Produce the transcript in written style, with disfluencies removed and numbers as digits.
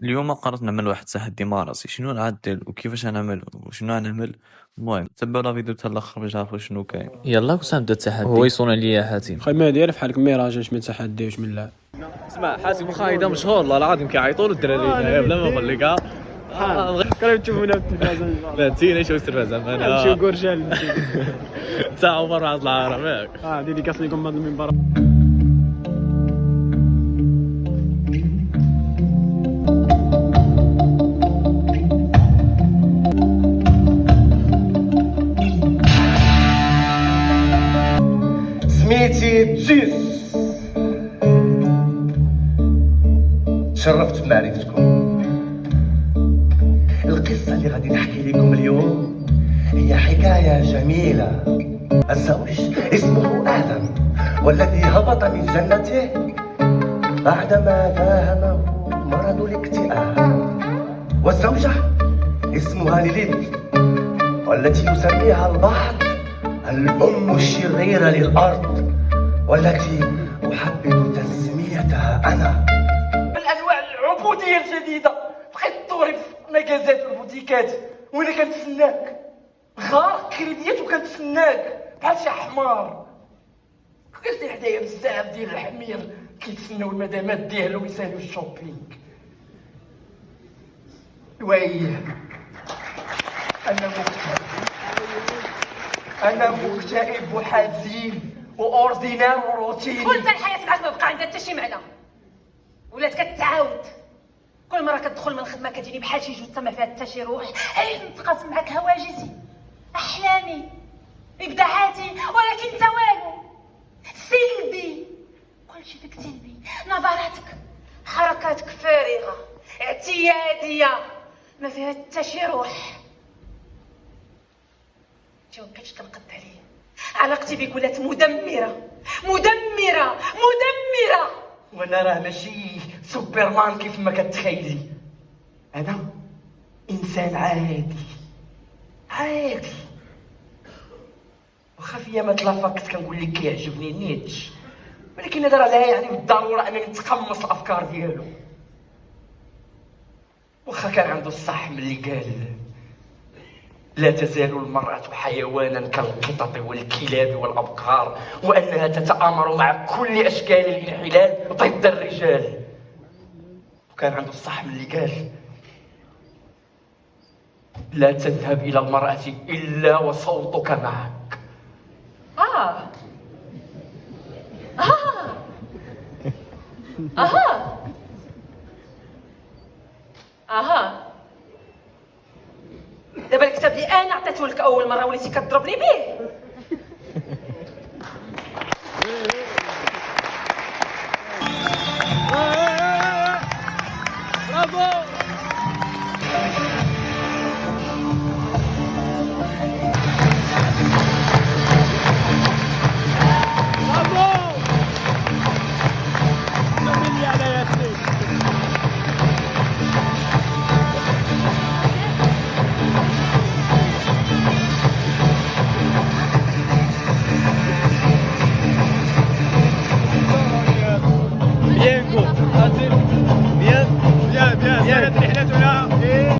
اليوم قررت نعمل واحد التحدي مع راسي، شنو نعدل وكيفاش غنعمل وشنو غنعمل. المهم تبعوا لا فيديو حتى الاخر باش تعرفوا شنو كاين. يلا كنت نبدا التحدي. هو يصون عليا حاتم. خاي ما داير بحالك ما يراجعش من تحدي واش من لا. اسمع حاسب خايده مشهور والله العظيم كيعيطوا له الدراري هنايا بلا ما نقول لك كانوا تشوفونا في التلفازه لا نسينا شو التلفازه انا نمشيو كورشال تا عمر واحد العارف ياك ديديكاس لكم هذا المنبر. سميتي جيس، تشرفت بمعرفتكم. القصة اللي غادي نحكي لكم اليوم هي حكاية جميلة. الزوج اسمه آدم، والذي هبط من جنته بعدما فاهمه مرض الاكتئاب. والزوجة اسمها ليليث، والتي يسميها البعض الأم الشريرة للأرض، والتي أحبب تسميتها أنا. من أنواع العبودية الجديدة، بقيت تدوري في مكازات والبوتيكات وأنا كنتسناك، غارق كريديات وكنتسناك بحال شي حمار. كنتي حدايا بزاف ديال الحمير كيتسناو المدامات ديالهم يسالوا الشوبينغ. ويه أنا مكتئب وحزين وأوردينار وروتيني. وانت الحياة معاك ما بقى عندها حتى شي معنى، ولات كتعاود. كل مرة كتدخل من الخدمة كتجيني بحال شي جثة ما فيها حتى شي روح. علاش نتقاسم معاك هواجسي، أحلامي، إبداعاتي، ولكن انت والو. سلبي، كلشي فيك سلبي. نظراتك، حركاتك فارغة اعتيادية ما فيها حتى شي روح. انت مبقيتش تنقد عليا، علاقتي بك ولات مدمرة مدمرة مدمرة. وانا راه ماشي سوبرمان كيف ما كتخيلي، انا انسان عادي عادي. واخا فيا ما تلافقت كنقول لك كيعجبني نيتش، ولكن هذا راه لا يعني بالضروره انني نتقمص الافكار ديالو. واخا كان عنده الصح ملي قال لا تزال المرأة حيوانا كالقطط والكلاب والأبقار، وأنها تتآمر مع كل أشكال الانحلال ضد الرجال. وكان عنده الصح من اللي قال لا تذهب إلى المرأة إلا وصوتك معك. آه آه آه آه. دابا الكتاب اللي انا عطيته لك اول مره وليتي كتضربني به.